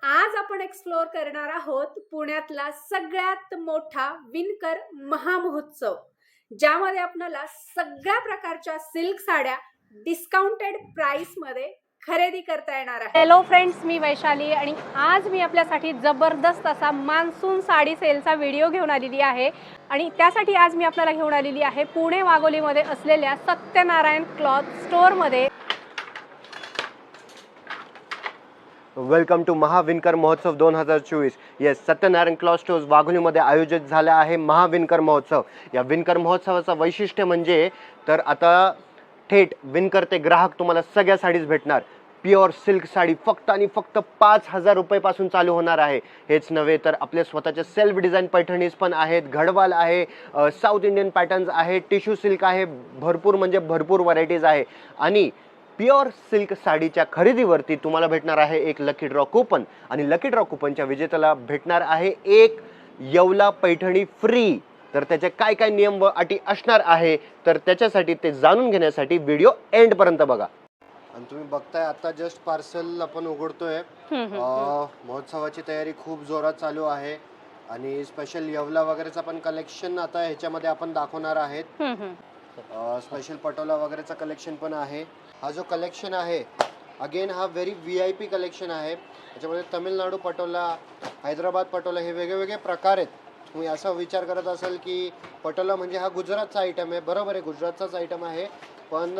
आज आपण एक्सप्लोर करणार आहोत पुण्यातला सगळ्यात मोठा विणकर महामहोत्सव, ज्यामध्ये आपल्याला सगळ्या प्रकारच्या सिल्क साड्या डिस्काउंटेड प्राइस मध्ये खरेदी करता येणार आहे. हॅलो फ्रेंड्स, मी वैशाली आणि आज मी आपल्यासाठी जबरदस्त असा मान्सून साडी सेलचा व्हिडिओ घेऊन आलेली आहे. आणि त्यासाठी आज मी आपल्याला घेऊन आलेली आहे पुणे वाघोलीमध्ये असलेल्या सत्यनारायण क्लॉथ स्टोअरमध्ये. वेलकम टू महाविणकर महोत्सव 2024. येस, सत्यनारायण क्लॉथ स्टोर्स वाघोलीमध्ये आयोजित झाला आहे महाविणकर महोत्सव. या विणकर महोत्सवाचं वैशिष्ट्य म्हणजे तर आता थेट विणकर ते ग्राहक तुम्हाला सगळ्या साडीज भेटणार. प्युअर सिल्क साडी फक्त आणि फक्त 5,000 रुपयापासून चालू होणार आहे. हेच नव्हे तर आपले स्वतःचे सेल्फ डिझाईन पैठणीज पण आहेत, गडवाल आहे, साऊथ इंडियन पॅटर्न्स आहे, टिश्यू सिल्क आहे, भरपूर म्हणजे भरपूर व्हरायटीज आहे. आणि प्युअर सिल्क साडीच्या खरेदीवरती तुम्हाला भेटणार आहे एक लकी ड्रॉ कुपन आणि लकी ड्रॉ कुपनच्या विजेत्याला भेटणार आहे एक येवला पैठणी फ्री. तर त्याचे काय काय नियम व अटी असणार आहे तर त्याच्यासाठी ते जाणून घेण्यासाठी व्हिडिओ एंड पर्यंत बघा. आणि तुम्ही बघताय आता जस्ट पार्सल आपण उघडतोय. महोत्सवाची तयारी खूप जोरात चालू आहे आणि स्पेशल येवला वगैरेचा पण कलेक्शन आता ह्याच्यामध्ये आपण दाखवणार आहेत. स्पेशल पटोला वगैरेचा कलेक्शन पण आहे. हा जो कलेक्शन आहे अगेन हा व्हेरी VIP कलेक्शन आहे. याच्यामध्ये तमिळनाडू पटोला, हैदराबाद पटोला हे वेगवेगळे प्रकार आहेत. तुम्ही असा विचार करत असाल की पटोला म्हणजे हा गुजरातचा आयटम आहे. बरोबर आहे, गुजरातचाच आयटम आहे. पण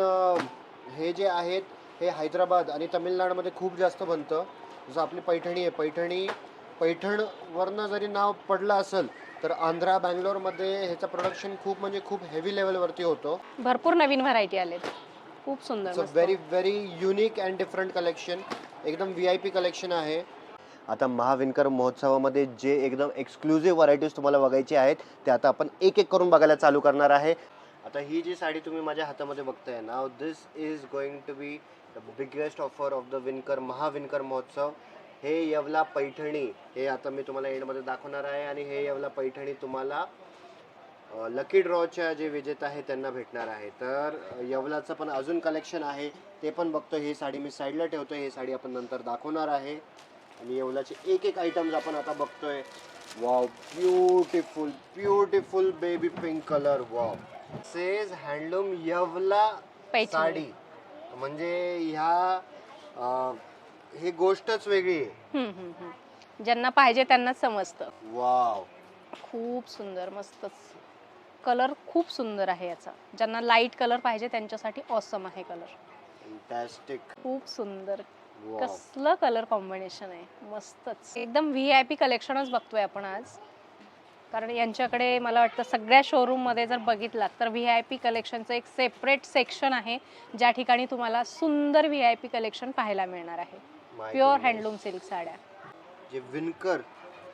हे जे आहेत हे हैदराबाद आणि तमिळनाडूमध्ये खूप जास्त बनतं. जसं आपली पैठणी आहे, पैठणवरनं जरी नाव पडलं असेल तर आंध्रा, बँगलोरमध्ये ह्याचं प्रोडक्शन खूप म्हणजे खूप हेवी लेवलवरती होतो. भरपूर नवीन व्हरायटी आलेत, खूप सुंदर. Very unique and different collection, एकदम VIP कलेक्शन आहे. आता महाविणकर महोत्सवामध्ये जे एकदम एक्सक्लुझिव्ह व्हरायटीज तुम्हाला बघायची आहेत ते आता आपण एक एक करून बघायला चालू करणार आहे. आता ही जी साडी तुम्ही माझ्या हातामध्ये बघताय नाव, this is going to be the biggest offer of the विणकर महाविणकर महोत्सव. हे येवला पैठणी हे आता मी तुम्हाला एंडमध्ये दाखवणार आहे आणि हे येवला पैठणी तुम्हाला लकी ड्रॉच्या जे विजेता आहे त्यांना भेटणार आहे. तर येवलाचं पण अजून कलेक्शन आहे ते पण बघतो. ही साडी मी साईडला ठेवतो, ही साडी आपण नंतर दाखवणार आहे. आणि येवलाचे एक एक आयटम्स आपण आता बघतोय. Wow, beautiful beautiful baby pink colour. Wow, says handloom Yeola sari म्हणजे ह्या ही गोष्टच वेगळी आहे. ज्यांना पाहिजे त्यांनाच समजतं. वाव, खूप सुंदर, मस्तच. कलर खूप सुंदर आहे याचा. ज्यांना लाईट कलर पाहिजे त्यांच्यासाठी ऑसम आहे कलर. फॅन्टॅस्टिक, खूप सुंदर. कसलं कलर कॉम्बिनेशन आहे, मस्तच. एकदम VIP कलेक्शनच बघतोय आपण आज. कारण यांच्याकडे मला वाटतं सगळ्या शोरूम मध्ये जर बघितलात तर VIP कलेक्शनचं एक सेपरेट सेक्शन आहे ज्या ठिकाणी तुम्हाला सुंदर VIP कलेक्शन पाहायला मिळणार आहे. प्युअर हँडलूम सिल्क साड्या जे विणकर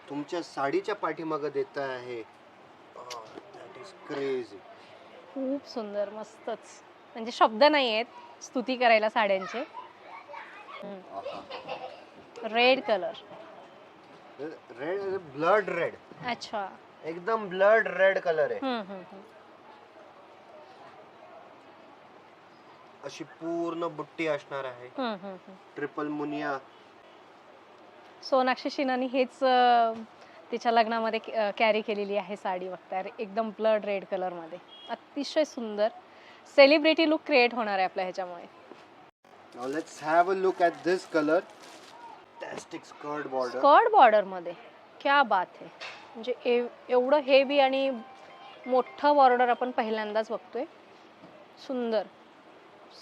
तुमच्या साडीच्या पाठीमागे देत आहे, दॅट इज क्रेझी. खूप सुंदर, मस्तच. म्हणजे शब्द नाही आहेत स्तुती करायला साड्यांचे. Red colour, red, blood red. अच्छा, एकदम ब्लड रेड कलर आहे. अशी पूर्ण बुट्टी असणार आहे. ट्रिपल मुनिया. सोनाक्षी सिन्हानी हेच तिच्या लग्नामध्ये कॅरी केलेली आहे साडी. बघताय, एकदम ब्लड रेड कलर मध्ये अतिशय सुंदर सेलिब्रिटी लुक क्रिएट होणार आहे आपल्या ह्याच्यामुळे. Now let's have a look at this color. Fantastic skirt border. Skirt border मध्ये क्या बात आहे. म्हणजे एवढं हेवी आणि मोठं बॉर्डर आपण पहिल्यांदाच बघतोय. सुंदर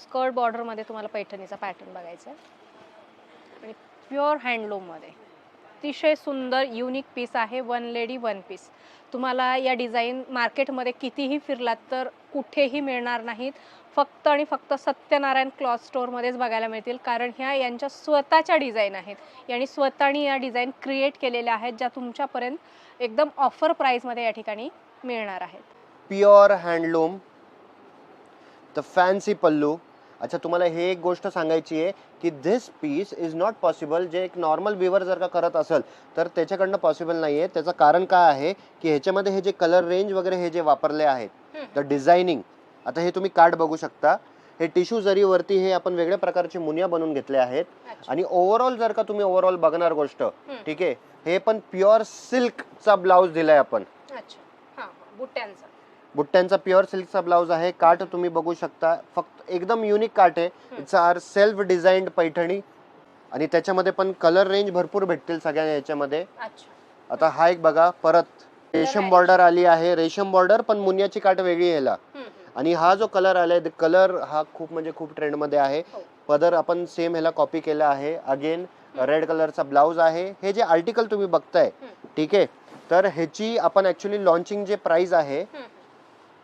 स्कर्ट बॉर्डर मध्ये तुम्हाला पैठणीचा पॅटर्न बघायचा आहे आणि प्युअर हँडलूम मध्ये अतिशय सुंदर युनिक पीस आहे. One lady one piece. तुम्हाला या डिझाईन मार्केटमध्ये कितीही फिरलात तर कुठेही मिळणार नाहीत. फक्त आणि फक्त सत्यनारायण क्लॉथ स्टोअरमध्येच बघायला मिळतील. कारण ह्या यांच्या स्वतःच्या डिझाईन आहेत यांनी स्वतःनी या डिझाईन क्रिएट केलेल्या आहेत ज्या तुमच्यापर्यंत एकदम ऑफर प्राईसमध्ये या ठिकाणी मिळणार आहेत. प्युअर हँडलूम, द फॅन्सी पल्लू. अच्छा, तुम्हाला हे एक गोष्ट सांगायची आहे की दिस पीस इज नॉट पॉसिबल. जे एक नॉर्मल विवर जर का करत असेल तर त्याच्याकडनं पॉसिबल नाही आहे. त्याचं कारण काय आहे की ह्याच्यामध्ये हे जे कलर रेंज वगैरे हे जे वापरले आहेत, द डिझायनिंग. आता हे तुम्ही कार्ड बघू शकता. हे टिश्यू जरीवरती हे आपण वेगळ्या प्रकारचे मुनिया बनवून घेतले आहेत. अच्छा. आणि ओव्हरऑल जर का तुम्ही ओव्हरऑल बघणार गोष्ट, हम्म. ठीक आहे, हे पण प्युअर सिल्कचा ब्लाऊज दिलाय आपण. अच्छा. हा बुट्ट्यांचा. बुट्ट्यांचा प्युअर सिल्कचा ब्लाऊज आहे. काठ तुम्ही बघू शकता, फक्त एकदम युनिक काठ आहे. इट्स आर सेल्फ डिझाइन्ड पैठणी आणि त्याच्यामध्ये पण कलर रेंज भरपूर भेटतील सगळ्या याच्यामध्ये. अच्छा. आता हा एक बघा, परत रेशम बॉर्डर आली आहे. रेशम बॉर्डर पण मुनियाची काठ वेगळी याला. आणि हा जो कलर आलाय, कलर हा खूप म्हणजे खूप ट्रेंड मध्ये आहे. हो. पदर आपण सेम ह्याला कॉपी केला आहे. अगेन रेड कलरचा ब्लाऊज आहे. हे जे आर्टिकल तुम्ही बघताय, ठीक आहे, तर ह्याची आपण ऍक्च्युली लॉन्चिंग जे प्राइस आहे,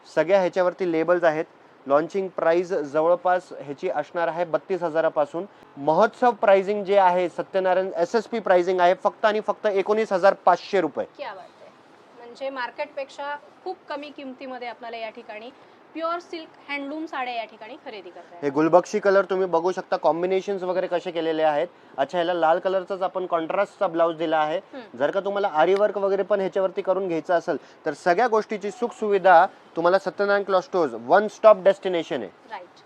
सगळ्या ह्याच्यावरती लेबल्स आहेत. लॉन्चिंग प्राइस जवळपास ह्याची असणार आहे 32,000 महोत्सव प्राइसिंग जे आहे सत्यनारायण SSP प्राइसिंग आहे फक्त आणि फक्त 19,500 रुपये. क्या बात आहे. म्हणजे मार्केटपेक्षा खूप कमी किमतीमध्ये आपल्याला या ठिकाणी प्युअर सिल्क हँडलूम साड्या या ठिकाणी खरेदी करता हे येतात. गुलबक्षी कलर तुम्ही बघू शकता, कॉम्बिनेशन्स वगैरे कसे केलेले आहेत. अच्छा, ह्याला लाल कलरचाच आपण कॉन्ट्रास्टचा ब्लाऊज दिला आहे. जर का तुम्हाला आरी वर्क वगैरे पण ह्याच्यावरती करून घ्यायचं असेल तर सगळ्या गोष्टीची सुख सुविधा तुम्हाला Satyanarayan cloth stores one stop destination आहे. राईट.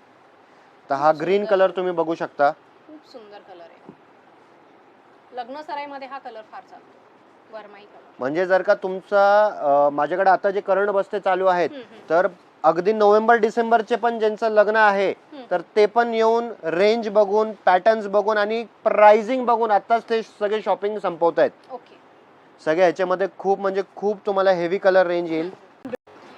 तर हा ग्रीन कलर तुम्ही बघू शकता. खूप सुंदर कलर आहे. लग्न सराईमध्ये हा कलर फार चालतो. वरमाई कलर. म्हणजे जर का तुमचा माझ्याकडे आता जे करण बस्ते चालू आहेत, तर अगदी नोव्हेंबर डिसेंबरचे पण ज्यांचं लग्न आहे तर ते पण येऊन रेंज बघून, पॅटर्न्स बघून आणि प्राइसिंग बघून आताच ते सगळे शॉपिंग संपवत आहेत. ओके. सगळ्या ह्याच्यामध्ये खूप म्हणजे खूप तुम्हाला हेवी कलर रेंज येईल.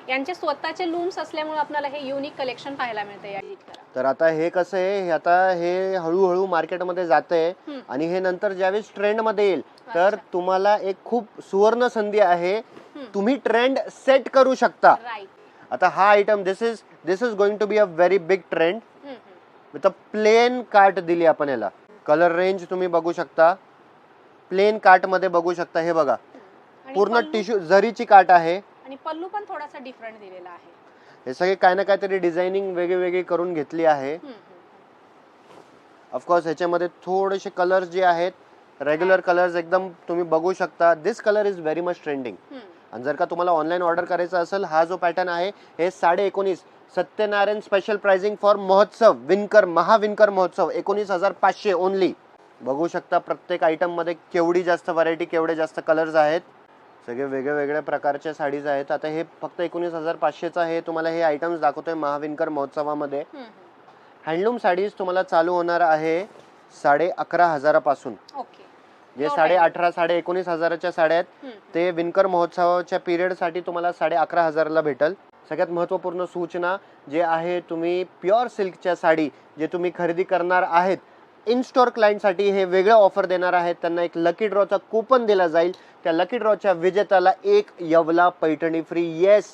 यांचे स्वतःचे लूम्स असल्यामुळे आपल्याला हे युनिक कलेक्शन पाहायला मिळते. तर आता हे कसं आहे, हे आता हे हळूहळू मार्केटमध्ये जातंय आणि हे नंतर ज्यावेळेस ट्रेंड मध्ये येईल तर तुम्हाला एक खूप सुवर्ण संधी आहे. तुम्ही ट्रेंड सेट करू शकता. राईट. आता हा item this is going to be a very big trend with a plain काट दिली आपण याला. कलर रेंज तुम्ही बघू शकता, प्लेन काट मध्ये बघू शकता. हे बघा, पूर्ण टिश्यू जरीची काट आहे आणि पल्लू पण थोडासा डिफरंट दिलेला आहे. हे सगळे काय ना काहीतरी डिझायनिंग वेगळी करून घेतली आहे. ऑफकोर्स ह्याच्यामध्ये थोडेसे कलर्स जे आहेत रेग्युलर कलर्स एकदम तुम्ही बघू शकता. This colour is very much trending. आणि जर का तुम्हाला ऑनलाईन ऑर्डर करायचा असेल, हा जो पॅटर्न आहे हे 19.5 सत्यनारायण स्पेशल प्राइसिंग फॉर महोत्सव विणकर महाविणकर महोत्सव 19,500 ओनली. बघू शकता प्रत्येक आयटम मध्ये केवढी जास्त व्हरायटी, केवढे जास्त कलर्स आहेत. सगळे वेगवेगळ्या प्रकारच्या साडीज आहेत. आता हे फक्त 19,500चा हे तुम्हाला हे आयटम्स दाखवतोय महाविणकर महोत्सवामध्ये. हँडलूम साडीज तुम्हाला चालू होणार आहे 11,500 पासून. ओके. जे 18,500 19,000च्या साड्या आहेत ते विणकर महोत्सवाच्या पिरियड साठी तुम्हाला 11,500ला भेटल. सगळ्यात महत्त्वपूर्ण सूचना जे आहे, तुम्ही प्युअर सिल्कच्या साडी जे तुम्ही खरेदी करणार आहेत इन स्टोअर क्लायंटसाठी हे वेगळं ऑफर देणार आहेत. त्यांना एक लकी ड्रॉचा कुपन दिला जाईल. त्या लकी ड्रॉच्या विजेत्याला एक येवला पैठणी फ्री. येस,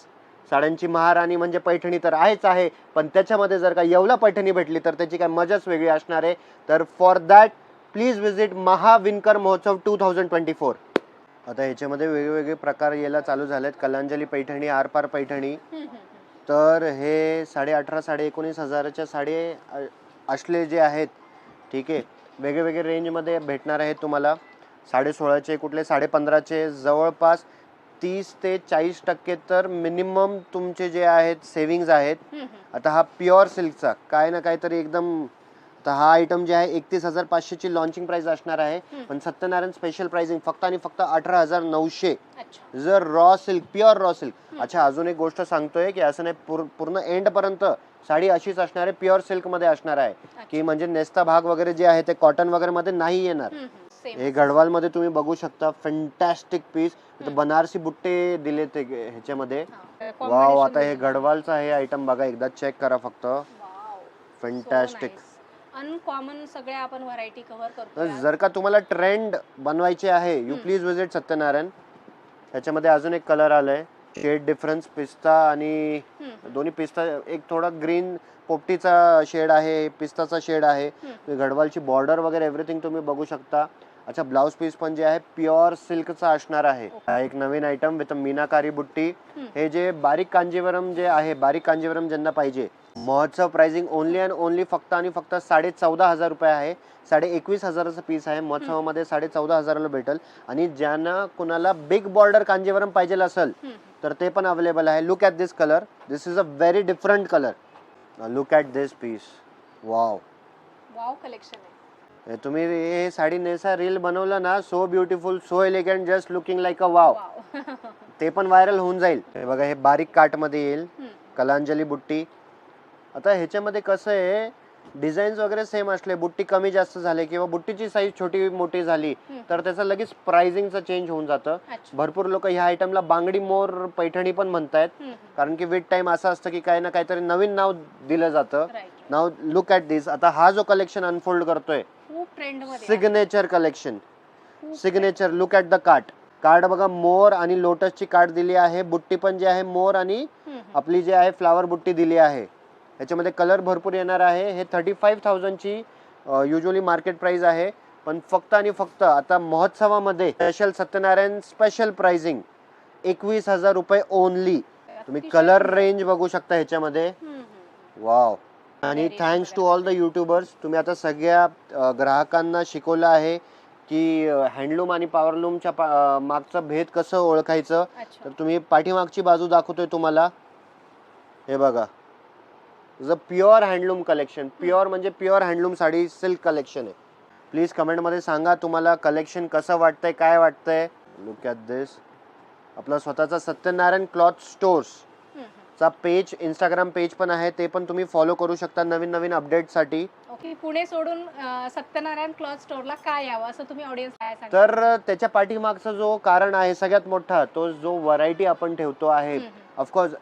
साड्यांची महाराणी म्हणजे पैठणी तर आहेच आहे, पण त्याच्यामध्ये जर का येवला पैठणी भेटली तर त्याची काय मजाच वेगळी असणार आहे. तर फॉर दॅट प्लीज विजिट महाविणकर महोत्सव 2024. आता ह्याच्यामध्ये वेगवेगळे प्रकार यायला चालू झालेत. कलांजली पैठणी, आरपार पैठणी. तर हे 18,500 19,000च्या साडे असले जे आहेत, ठीक आहे, वेगवेगळे रेंजमध्ये भेटणार आहेत तुम्हाला. 16,500चे, कुठले 15,500चे, जवळपास 30 ते 40% तर मिनिमम तुमचे जे आहेत सेव्हिंग्ज आहेत. आता हा प्युअर सिल्कचा काय ना काहीतरी एकदम. तर हा आयटम जे आहे 31,500ची लॉन्चिंग प्राइस असणार आहे, पण सत्यनारायण स्पेशल प्राइसिंग फक्त आणि फक्त 18,900. जर raw silk, pure raw silk. अच्छा, अजून एक गोष्ट सांगतोय की असं नाही, पूर्ण एंड पर्यंत साडी अशीच असणार आहे, प्युअर सिल्क मध्ये असणार आहे, की म्हणजे नेस्ता भाग वगैरे जे आहे ते कॉटन वगैरे मध्ये नाही येणार. हे गढवाल मध्ये तुम्ही बघू शकता, फॅन्टॅस्टिक पीस. बनारसी बुट्टे दिले ते ह्याच्यामध्ये. वाव, आता हे गढवालचा हे आयटम बघा, एकदा चेक करा फक्त. फॅन्टॅस्टिक, अनकॉमन सगळ्या आपण व्हरायटी कव्हर करतो. जर का तुम्हाला ट्रेंड बनवायचे आहे, यू प्लीज विजिट सत्यनारायण. त्याच्यामध्ये अजून एक कलर आलाय, शेड डिफरन्स पिस्ता आणि दोन्ही पिस्ता, एक थोडा ग्रीन पोपटीचा शेड आहे, पिस्ताचा शेड आहे. गढवालची बॉर्डर वगैरे एव्हरीथिंग तुम्ही बघू शकता. अच्छा, ब्लाउज पीस पण जे आहे प्युअर सिल्कचा असणार आहे. एक नवीन आयटम विथ मीनाकारी बुट्टी. हे जे बारीक कांजीवरम जे आहे, बारीक कांजीवरम ज्यांना पाहिजे, महोत्सव प्राइसिंग ओनली अँड ओनली फक्त आणि फक्त 14,500 रुपये आहे. 21,500चा पीस आहे. महोत्सवामध्ये 14,500ला भेटल. आणि ज्यांना कुणाला बिग बॉर्डर कांजीवरम पाहिजे असेल तर ते पण अवेलेबल आहे. Look at this colour. This is a very different colour. Look at this piece. Wow. Wow collection आहे. तुम्ही हे साडी नेसा रील बनवलं ना, so beautiful, so elegant, just looking like a wow. Wow. ते पण व्हायरल होऊन जाईल. हे बघा, हे बारीक काट मध्ये येईल, हम्म. कलांजली बुट्टी. आता ह्याच्यामध्ये कसं आहे, डिझाईन्स वगैरे सेम असले, बुट्टी कमी जास्त झाले किंवा बुट्टीची साईज छोटी मोठी झाली तर त्याचं लगेच प्राइसिंगचं चेंज होऊन जातं. अच्छा. भरपूर लोक ह्या आयटमला बांगडी मोर पैठणी पण म्हणतायत, कारण की विथ टाइम असं असतं की काही ना काहीतरी नवीन नाव दिलं जातं. राईट. नाव लुक ॲट दिस. आता हा जो कलेक्शन अनफोल्ड करतोय, खूप ट्रेंड मध्ये आहे. Signature collection. खूप signature. Look at the card. Card बघा, मोर आणि लोटसची कार्ड दिली आहे. बुट्टी पण जी आहे मोर आणि आपली जी आहे फ्लावर बुट्टी दिली आहे. याच्यामध्ये कलर भरपूर येणार आहे. हे 35,000 ची युजली मार्केट प्राइस आहे, पण फक्त आणि फक्त आता महोत्सवामध्ये स्पेशल सत्यनारायण स्पेशल प्राइसिंग 21,000 रुपये ओनली. तुम्ही कलर रेंज बघू शकता ह्याच्यामध्ये. वाव. आणि thanks to all the YouTubers, तुम्ही आता सगळ्या ग्राहकांना शिकवलं आहे की हँडलूम आणि पॉवरलूमच्या मागचा भेद कसं ओळखायचं. अच्छा. तर तुम्ही पाठीमागची बाजू दाखवतोय तुम्हाला. हे बघा, प्युअर हँडलूम कलेक्शन. प्युअर म्हणजे pure handloom sari silk collection आहे. प्लीज कमेंटमध्ये सांगा तुम्हाला कलेक्शन कसं वाटतंय, काय वाटतंय. लुक ॲट दिस. आपला स्वतःचा सत्यनारायण क्लॉथ स्टोर्स चा पेज, इंस्टाग्राम पेज पण आहे, ते पण तुम्ही फॉलो करू शकता नवीन नवीन अपडेटसाठी. ओके. पुणे सोडून सत्यनारायण क्लॉथ स्टोअरला काय यावं असं तुम्ही ऑडियन्स काय सांगा? तर त्याच्या पाठीमागचा जो कारण आहे सगळ्यात मोठा, तो जो व्हरायटी आपण ठेवतो आहे. ऑफकोर्स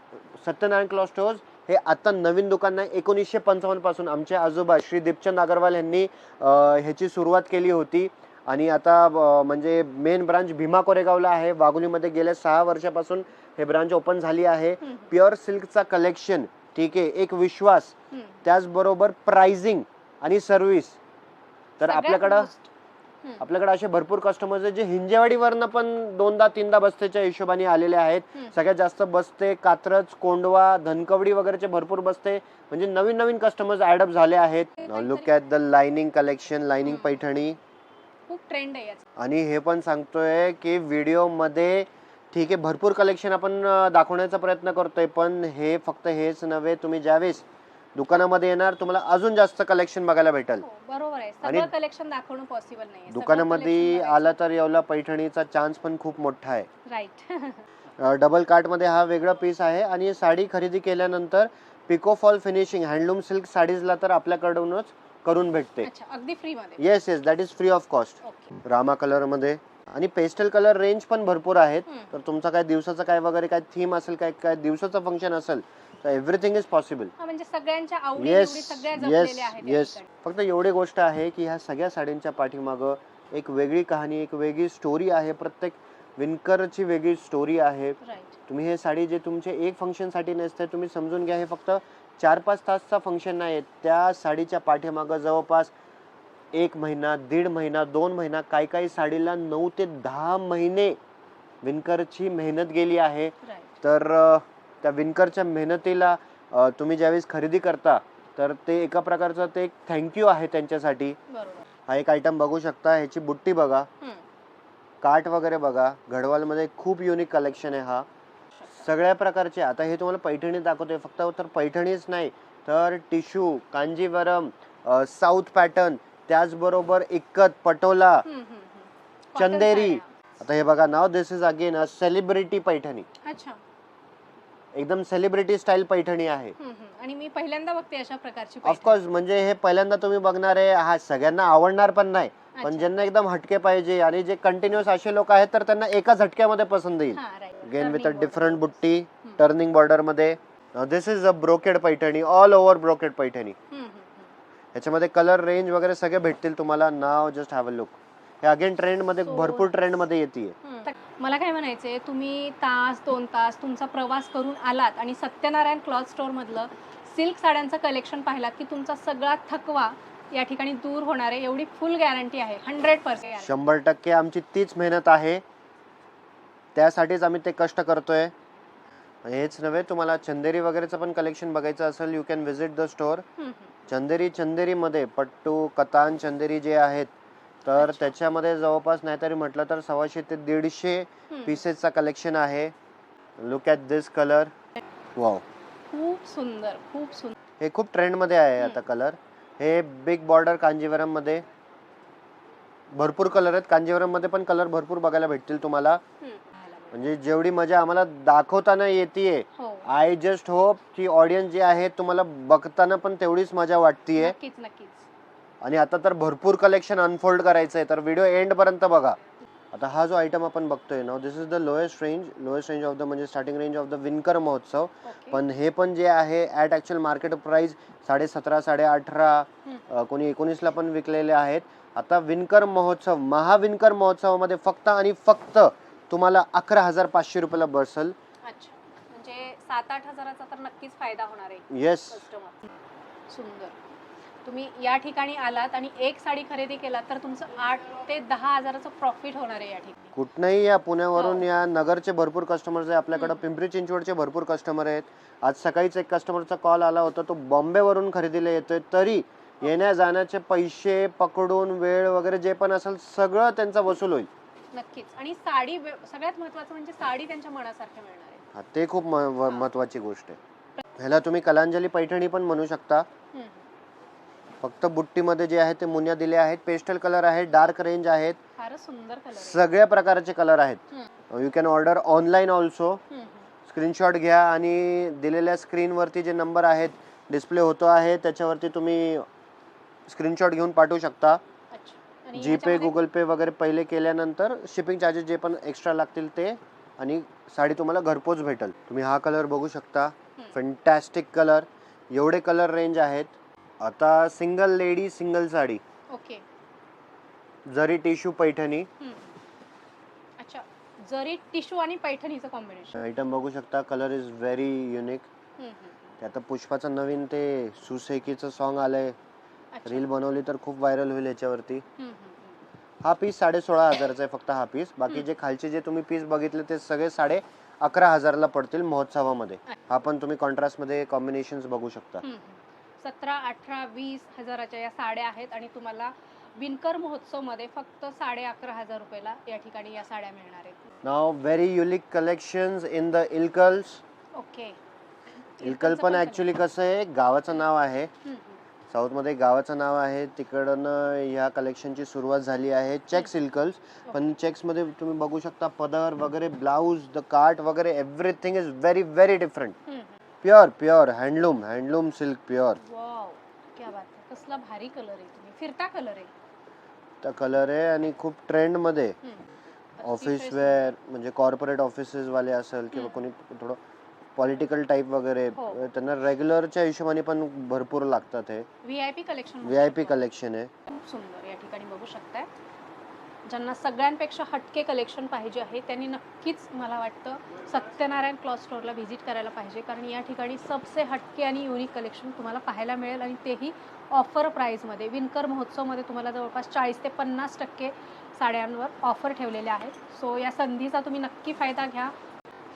सत्यनारायण क्लॉथ स्टोअर्स हे आता नवीन दुकान नाही, 1955 पासून आमचे आजोबा श्री दीपचंद अग्रवाल यांनी ह्याची सुरुवात केली होती. आणि आता म्हणजे मेन ब्रांच भीमा कोरेगावला आहे. वाघोलीमध्ये गेल्या 6 वर्षापासून हे ब्रांच ओपन झाली आहे. प्युअर सिल्कचा कलेक्शन, ठीक आहे, एक विश्वास, त्याचबरोबर प्राइसिंग आणि सर्व्हिस. तर आपल्याकडे असे भरपूर कस्टमर्स आहेत जे हिंजेवाडीवरनं पण 2दा-3दा बस्तेच्या हिशोबाने आलेले आहेत. सगळ्यात जास्त बस्ते, कात्रज, कोंडवा, धनकवडी वगैरेचे भरपूर बस्ते, म्हणजे नवीन नवीन कस्टमर्स ॲडअप झाले आहेत. Look at the lining collection. Lining Paithani खूप ट्रेंड आहे याचा. आणि हे पण सांगतोय की व्हिडिओमध्ये ठीक आहे भरपूर कलेक्शन आपण दाखवण्याचा प्रयत्न करतोय, पण हे फक्त हेच नव्हे, तुम्ही ज्यावेळेस दुकानामध्ये येणार तुम्हाला अजून जास्त कलेक्शन बघायला भेटेल. बरोबर आहे. सगळं कलेक्शन दाखवणं पॉसिबल नाहीये. दुकानामध्ये आला तर येवला पैठणीचा चान्स पण खूप मोठा आहे. राईट. डबल कार्ट मध्ये हा वेगळा पीस आहे. आणि साडी खरेदी केल्यानंतर pico fall finishing handloom silk साडीजला तर आपल्याकडूनच करून भेटते. अच्छा. अगदी फ्री मध्ये. Yes yes, that is free of cost. Okay. Rama colour मध्ये आणि पेस्टल कलर रेंज पण भरपूर आहेत. तर तुमचा काय दिवसाचा काय वगैरे काय थीम असेल, काय काय दिवसाचं फंक्शन असेल, तर एव्हरीथिंग इज पॉसिबल. म्हणजे सगळ्यांच्या आवडी येस निवडी सगळ्या येस जपलेल्या आहेत या येस. ठिकाणी. फक्त एवढी गोष्ट आहे की ह्या सगळ्या साड्यांच्या पाठीमागं एक वेगळी कहाणी, एक वेगळी स्टोरी आहे. प्रत्येक विणकरची वेगळी स्टोरी आहे. राईट. तुम्ही हे साडी जे तुमचे एक फंक्शनसाठी नेसते, तुम्ही समजून घ्या हे फक्त 4-5 तासचा फंक्शन नाही. त्या साडीच्या पाठीमागं जवळपास 1 महिना, 1.5 महिना, 2 महिना, काही काही साडीला 9 ते 10 महिने विणकरची मेहनत गेली आहे. राईट. तर त्या विणकरच्या मेहनतीला तुम्ही ज्यावेळेस खरेदी करता तर ते एका प्रकारचं ते एक थँक्यू आहे त्यांच्यासाठी. बरोबर. हा एक आयटम बघू शकता. ह्याची बुट्टी बघा, काठ वगैरे बघा. गढवालमध्ये खूप युनिक कलेक्शन आहे हा, सगळ्या प्रकारचे. आता हे तुम्हाला पैठणी दाखवतोय, फक्त तर पैठणीच नाही तर टिश्यू, कांजीवरम, साऊथ पॅटर्न, त्याचबरोबर इक्कत, पटोला, चंदेरी. आता हे बघा, नाव this is again a celebrity Paithani. अच्छा. एकदम सेलिब्रिटी स्टाईल पैठणी आहे. आणि मी पहिल्यांदा बघते अशा प्रकारची. ऑफकोर्स, म्हणजे हे पहिल्यांदा तुम्ही बघणार आहे. हा सगळ्यांना आवडणार पण नाही, पण ज्यांना एकदम हटके पाहिजे आणि जे कंटिन्युअस असे लोक आहेत तर त्यांना एका झटक्यामध्ये पसंत येईल. अगेन विथ अ डिफरंट बुट्टी, टर्निंग बॉर्डर मध्ये. This is a brocade Paithani, all over brocade Paithani. याच्यामध्ये कलर रेंज वगैरे सगळे भेटतील तुम्हाला. नाव जस्ट हॅव अ लुक. हे अगेन ट्रेंड मध्ये, भरपूर ट्रेंड मध्ये येते. मला काय म्हणायचंय, तुम्ही 1-2 तास तुमचा प्रवास करून आलात आणि सत्यनारायण क्लॉथ स्टोअर मधलं सिल्क साड्यांचं कलेक्शन पाहिलात की तुमचा सगळा थकवा या ठिकाणी दूर होणार आहे, एवढी फुल गॅरंटी आहे. 100%. 100% आमची तीच मेहनत आहे, त्यासाठीच आम्ही ते कष्ट करतोय. हेच नव्हे, तुम्हाला चंदेरी वगैरेचं पण कलेक्शन बघायचं असेल, you can visit the store. चंदेरीमध्ये पट्टू, कतान, चंदेरी जे आहेत, तर त्याच्यामध्ये जवळपास नाहीतरी म्हटलं तर 100 ते 150 पीसेसचा कलेक्शन आहे. Look at this colour. Wow. खूप सुंदर, खूप सुंदर. हे खूप ट्रेंड मध्ये आहे आता कलर. हे बिग बॉर्डर कांजीवरम मध्ये भरपूर कलर आहेत. कांजीवरम मध्ये पण कलर भरपूर बघायला भेटतील तुम्हाला. म्हणजे जेवढी मजा आम्हाला दाखवताना येतेय, हो आय जस्ट होप की ऑडियन्स जे आहे तुम्हाला बघताना पण तेवढीच मजा वाटतेय. नक्कीच नक्कीच. आणि आता तर भरपूर कलेक्शन अनफोल्ड करायचंय, तर व्हिडिओ एंड पर्यंत बघा. आता हा जो आयटम आपण बघतोय ना, this is the lowest range of the म्हणजे स्टार्टिंग रेंज ऑफ द विणकर महोत्सव. ओके. पण हे पण जे आहे ॲट ॲक्च्युअल मार्केट प्राइस 17.5 18.5 कोणी 19 ला पण विकलेले आहेत. आता विणकर महोत्सव महाविणकर महोत्सवामध्ये फक्त आणि फक्त तुम्हाला 11,500 रुपयाला बसेल. अच्छा, म्हणजे 7-8 हजाराचा तर नक्कीच फायदा होणार आहे येस. कस्टमर. सुंदर. तुम्ही या ठिकाणी आलात आणि एक साडी खरेदी केलात तर तुमचं 8 ते 10 हजाराचं प्रॉफिट होणार आहे या ठिकाणी. कुठनंही या पुण्यावरून हो. या नगरचे भरपूर कस्टमर्स आहे आपल्याकडे. पिंपरी चिंचवडचे भरपूर कस्टमर आहेत. आज सकाळीच एक कस्टमरचा कॉल आला होता, तो बॉम्बेवरून खरेदीला येतोय, तरी येण्या जाण्याचे पैसे पकडून वेळ वगैरे जे पण असेल सगळं त्यांचा वसूल होईल. नक्कीच. आणि साडी सगळ्यात महत्त्वाचं म्हणजे साडी त्यांच्या मनासारखं मिळणार आहे. हा, ते खूप महत्वाची गोष्ट आहे. ह्याला तुम्ही कलांजली पैठणी पण म्हणू शकता. फक्त बुट्टीमध्ये जे आहे ते मुन्या दिले आहेत. पेस्टल कलर आहेत, डार्क रेंज आहेत, फारच सुंदर कलर आहे. सगळ्या प्रकारचे कलर आहेत. You can order online also. Screenshot घ्या आणि दिलेल्या स्क्रीनवरती जे नंबर आहेत डिस्प्ले होतो आहे त्याच्यावरती तुम्ही स्क्रीनशॉट घेऊन पाठवू शकता. अच्छा. आणि जीपे गुगल पे वगैरे पहिले केल्यानंतर शिपिंग चार्जेस जे पण एक्स्ट्रा लागतील ते, आणि साडी तुम्हाला घरपोच भेटेल. तुम्ही हा कलर बघू शकता, फॅन्टॅस्टिक कलर. एवढे कलर रेंज आहेत. आता single lady single sari, okay. जरी टिश्यू पैठणी. अच्छा, जरी टिश्यू आणि पैठणीचं कॉम्बिनेशन. आयटम बघू शकता, कलर इज व्हेरी युनिक. आता पुष्पाचं नवीन ते सुसेकीचं सॉन्ग आलंय, रील बनवली तर खूप व्हायरल होईल याच्यावरती. हा पीस 16.5 हजाराचा आहे फक्त हा पीस. बाकी जे खालचे जे तुम्ही पीस बघितले ते सगळे 11.5 ला पडतील महोत्सवामध्ये. हा पण तुम्ही कॉन्ट्रास्ट मध्ये कॉम्बिनेशन्स बघू शकता. 17, 18, 20 हजाराच्या या साड्या आहेत आणि तुम्हाला विणकर महोत्सव मध्ये फक्त 11.5 रुपयाला या ठिकाणी या साड्या मिळणार आहेत. नाव very unique collections in the Ilkals. Okay. Ilkal पण ऍक्च्युली कसं आहे, गावाचं नाव आहे. साऊथ मध्ये गावाचं नाव आहे, तिकडनं ह्या कलेक्शनची सुरुवात झाली आहे. चेक्स इल्कल्स. पण चेक्स मध्ये तुम्ही बघू शकता पदर वगैरे, ब्लाउज, द कार्ट वगैरे, everything is very very different. Pure handloom silk pure. Wow, क्या बात आहे. कसला भारी कलर आहे. तुम्ही फिरता कलर आहे. त्या कलर आहे आणि खूप ट्रेंड मध्ये. ऑफिस वेअर म्हणजे कॉर्पोरेट ऑफिसेस वाले असेल किंवा कोणी थोडं पॉलिटिकल टाइप वगैरे, त्यांना रेग्युलरच्या हिशोबाने पण भरपूर लागतात. हे व्हीआयपी कलेक्शन. व्हीआयपी कलेक्शन आहे. खूप सुंदर. या ठिकाणी बघू शकताय, ज्यांना सगळ्यांपेक्षा हटके कलेक्शन पाहिजे आहे त्यांनी नक्कीच मला वाटतं सत्यनारायण क्लॉथ स्टोअरला व्हिजिट करायला पाहिजे, कारण या ठिकाणी सबसे हटके आणि युनिक कलेक्शन तुम्हाला पाहायला मिळेल आणि तेही ऑफर प्राईजमध्ये. विणकर महोत्सवमध्ये तुम्हाला जवळपास 40 ते 50% साड्यांवर ऑफर ठेवलेले आहेत. सो या संधीचा तुम्ही नक्की फायदा घ्या.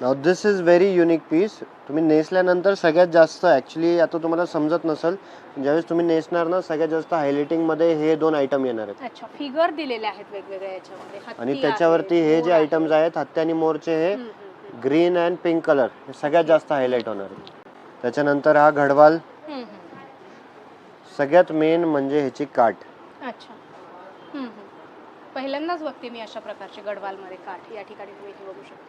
Now this is very unique piece. तुम्ही नेसल्यानंतर सगळ्यात जास्त ऍक्च्युली आता तुम्हाला समजत नसेल, ज्यावेळेस तुम्ही नेसणार ना सगळ्यात जास्त हायलाइटिंग मध्ये हे 2 आयटम येणार आहेत. अच्छा, फिगर दिलेले आहेत वेगवेगळ्या याच्यामध्ये. आणि त्याच्यावरती हे जे आयटम्स आहेत हत्ती आणि मोरचे, हे ग्रीन अँड पिंक कलर हे सगळ्यात जास्त हायलाइट होणार आहे. त्याच्यानंतर हा घडवाल. सगळ्यात मेन म्हणजे ह्याची काठ. अच्छा. पहिल्यांदाच बघते मी अशा प्रकारचे गडवालमध्ये काठ. या ठिकाणी तुम्ही इथे बघू शकता.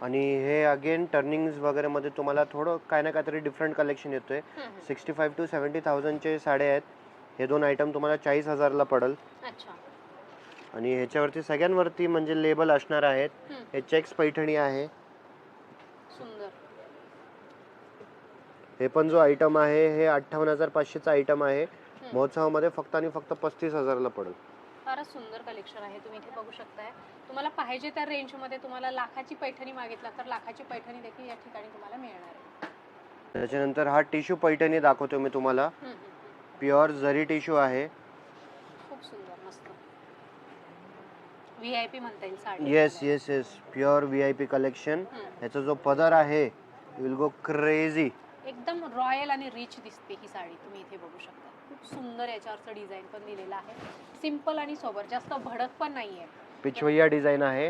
आणि हे अगेन टर्निंग्स वगैरे मध्ये तुम्हाला थोडं काय ना काहीतरी डिफरंट कलेक्शन येतोय. 65 to 70,000 चे साडे आहेत. हे 2 आयटम तुम्हाला 40,000 ला पडेल. अच्छा. आणि ह्याच्यावरती सगळ्यांवरती म्हणजे लेबल असणार आहेत. हे चेक्स पैठणी आहे. सुंदर. हे पण जो आयटम आहे हे 58,500 चा आयटम आहे. महोत्सवामध्ये फक्त आणि फक्त 35,000 ला पडेल. फारच सुंदर कलेक्शन आहे. तुम्ही इथे बघू शकताय. तुम्हाला पाहिजे त्या रेंजमध्ये तुम्हाला लाखाची पैठणी मागितला तर लाखाची पैठणी देखील या ठिकाणी तुम्हाला मिळणार आहे. त्याच्यानंतर हा टिश्यू पैठणी दाखवतो मी तुम्हाला. प्युअर जरी टिश्यू आहे. खूप सुंदर, मस्त. व्हीआयपी म्हणता येईल sari. Yes pure VIP collection. ह्याचा जो पदर आहे यू विल गो क्रेझी. एकदम रॉयल आणि रिच दिसते ही साडी. तुम्ही इथे बघू शकता. खूप सुंदर याच्यावरचं डिझाईन पण दिलेलं आहे. सिंपल आणि सोबर, जास्त भडक पण नाहीये. पिछवैया डिझाईन आहे.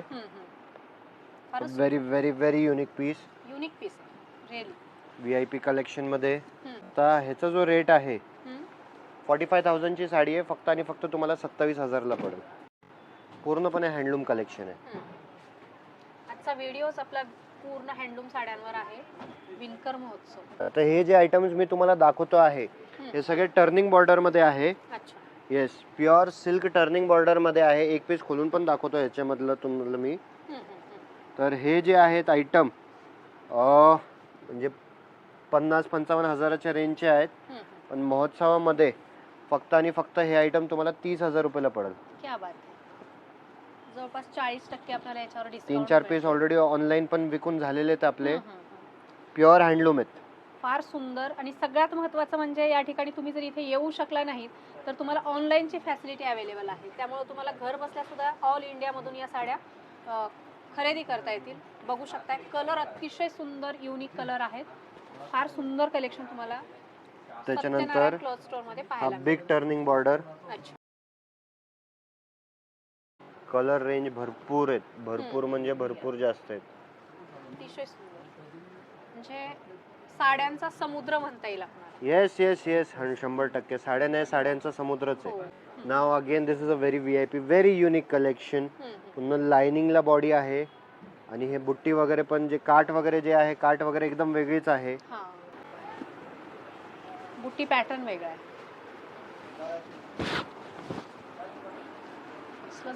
Very very very unique piece. Unique piece आहे रिअली. व्हीआयपी कलेक्शन मध्ये आता ह्याचा जो रेट आहे हम्म. 45,000 ची साडी आहे, फक्त आणि फक्त तुम्हाला 27,000 पडेल. पूर्णपणे हँडलूम कलेक्शन आहे. आजचा व्हिडिओच आपला पूर्ण हँडलूम साड्यांवर आहे. विणकर महोत्सव. आता हे जे आयटम्स मी तुम्हाला दाखवतो आहे हे सगळे टर्निंग बॉर्डर मध्ये आहे. अच्छा. Yes, pure silk turning border मध्ये आहे. एक पीस खोलून पण दाखवतो याच्यामधलं तुम्हाला मी. तर हे जे आहेत आयटम म्हणजे 50-55 हजाराच्या रेंजचे आहेत, पण महोत्सवामध्ये फक्त आणि फक्त हे आयटम तुम्हाला 30,000 रुपयाला पडेल. क्या बात आहे. जवळपास 40% आपल्याला याच्यावर डिस्काउंट. 3-4 पीस ऑलरेडी ऑनलाईन पण विकून झालेले आहेत आपले. प्युअर हँडलूम आहेत. फार सुंदर. आणि सगळ्यात महत्त्वाचं म्हणजे या ठिकाणी तुम्ही जर इथे येऊ शकला नाहीत तर तुम्हाला ऑनलाईनची फॅसिलिटी अवेलेबल आहे. त्यामुळे तुम्हाला घर बसल्या सुद्धा ऑल इंडियामधून या साड्या खरेदी करता येतील. बघू शकताय कलर अतिशय सुंदर युनिक कलर आहेत. फार सुंदर कलेक्शन तुम्हाला त्याच्यानंतर क्लॉथ स्टोअर मध्ये हा पाहायला बिग टर्निंग बॉर्डर. अच्छा. कलर रेंज भरपूर आहेत, भरपूर म्हणजे भरपूर जास्त आहेत. अतिशय सुंदर. म्हणजे साड्यांचा समुद्र म्हणता येईल आपल्याला. येस येस येस 100% साड्या नाही, साड्यांचा समुद्रच आहे. Now again this is a very VIP, very unique collection. पुन्हा लाइनिंगला बॉडी आहे आणि हे बुट्टी वगैरे पण जे काठ वगैरे जे आहे, काठ वगैरे एकदम वेगळीच आहे. बुट्टी पॅटर्न वेगळा आहे.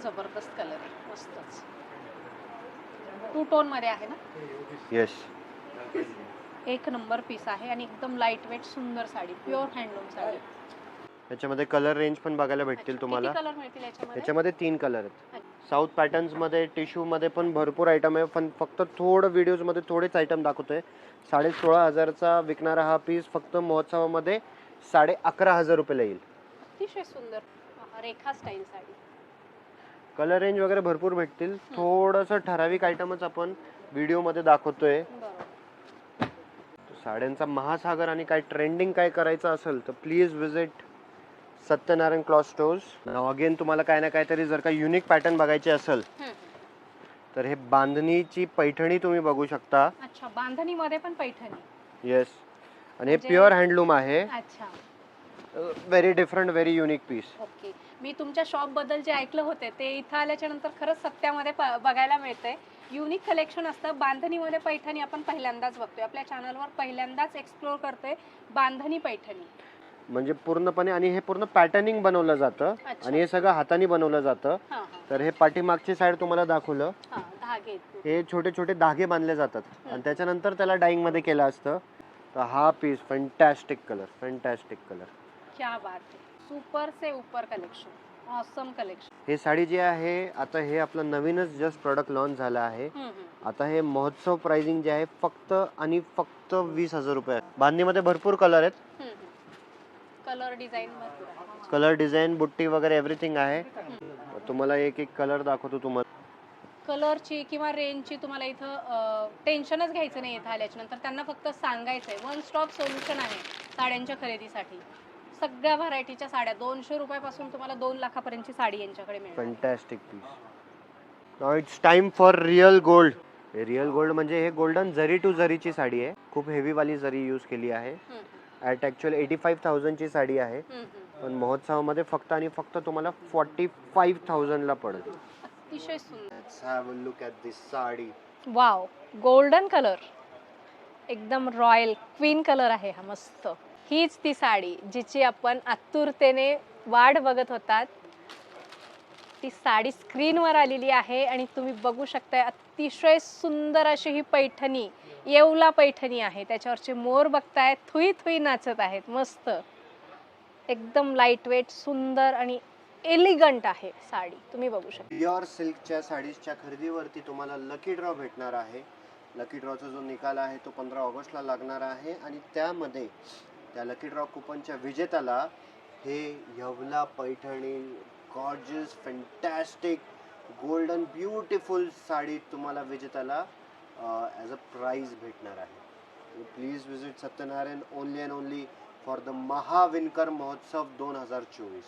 जबरदस्त कलर आहे, मस्तच. 2 टोन मध्ये आहे ना. येस, एक नंबर पीस आहे आणि एकदम लाईट वेट सुंदर साडी, प्युअर हँडलूम साडी. याच्यामध्ये कलर रेंज पण बघायला भेटतील तुम्हाला. कलर मिळतील याच्यामध्ये? याच्यामध्ये 3 कलर आहेत. साऊथ पॅटर्न्स मध्ये, टिश्यू मध्ये पण भरपूर आयटम आहे, पण फक्त थोडं व्हिडिओज मध्ये थोडेच आयटम दाखवतोय. 16,500 चा विकणारा हा पीस फक्त महोत्सवामध्ये 11,500 रुपयाला येईल. अतिशय सुंदर रेखा स्टाईल साडी. कलर रेंज वगैरे भरपूर भेटतील. थोडंसं ठराविक आयटमच आपण व्हिडिओ मध्ये दाखवतोय. साड्यांचा महासागर आणि काय ट्रेंडिंग काय करायचं असेल तर please visit Satyanarayan cloth stores. Again तुम्हाला काय ना काहीतरी जर का युनिक पॅटर्न बघायचे असेल तर हे बांधणीची पैठणी तुम्ही बघू शकता. अच्छा, बांधणी मध्ये पण पैठणी. येस, आणि हे प्युअर हँडलूम आहे. अच्छा. Very different, very unique piece. Okay. मी तुमच्या शॉप बद्दल जे ऐकलं होते ते इथं आल्याच्या नंतर खरंच सत्यामध्ये बघायला मिळतंय. युनिक कलेक्शन असतं. बांधणीमध्ये पैठणी आपण पहिल्यांदाच बघतोय, आपल्या चॅनलवर पहिल्यांदाच एक्सप्लोर करतोय बांधणी पैठणी. म्हणजे पूर्णपणे, आणि हे पूर्ण पॅटर्निंग बनवलं जातं आणि हे सगळं हाताने बनवलं जातं. तर हे पाठीमागची साईड तुम्हाला दाखवलं, धागे, हे छोटे छोटे धागे बांधले जातात आणि त्याच्यानंतर त्याला डाईंग मध्ये केलं असतं. तर हा piece fantastic colour, fantastic colour. क्या बात आहे. सुपर से ऊपर कलेक्शन, ऑसम कलेक्शन. हे साडी जी आहे, आता हे आपलं नवीनच जस्ट प्रोडक्ट लॉन्च झालं आहे. आता हे महोत्सव प्राइसिंग जे आहे फक्त आणि फक्त 20,000 रुपये. बांधणीमध्ये भरपूर कलर आहेत. कलर डिझाईन भरपूर आहे. कलर डिझाईन, बुट्टी वगैरे एव्हरीथिंग आहे. तुम्हाला एक एक कलर दाखवतो. तुम्हाला कलरची किंवा रेंजची तुम्हाला इथं टेन्शनच घ्यायचं नाही. इथं आल्याच्या नंतर त्यांना फक्त सांगायचंय. वन स्टॉप सोल्युशन आहे साड्यांच्या खरेदीसाठी. सगळ्या व्हरायटीच्या साड्या 200 रुपयापासून तुम्हाला 2 लाखापर्यंतची साडी यांच्याकडे मिळेल. Fantastic piece. Now it's time for real gold. Real gold म्हणजे हे गोल्डन जरी टू जरीची साडी आहे. खूप हेवी वाली जरी यूज केली आहे. ॲट ॲक्च्युअल 85,000 ची साडी आहे, पण महोत्सवामध्ये फक्त आणि फक्त तुम्हाला 45,000 ला पडेल. अतिशय सुंदर. Let's have a look at this sari. Wow, golden colour, एकदम रॉयल क्वीन कलर आहे हा. मस्त. हीच ती साडी जिची आपण आतुरतेने वाट बघत होतात. ती साडी स्क्रीनवर आलेली आहे आणि तुम्ही बघू शकताय अतिशय सुंदर अशी ही पैठणी, येवला पैठणी आहे. त्याच्यावरचे मोर बघताय, थुई थुई नाचत आहेत. मस्त, एकदम लाईट वेट, सुंदर आणि एलिगंट आहे साडी. तुम्ही बघू शकता. प्युअर सिल्कच्या साडीजच्या खरेदीवरती तुम्हाला लकी ड्रॉ भेटणार आहे. लकी ड्रॉचा जो निकाल आहे तो 15 ऑगस्टला लागणार आहे आणि त्यामध्ये त्या लकी ड्रॉ कुपनच्या विजेत्याला हे Yeola Paithani gorgeous fantastic golden beautiful sari तुम्हाला विजेत्याला ॲज अ प्राइज भेटणार आहे. Please visit Satyanarayan only and only for the महाविणकर महोत्सव 2024.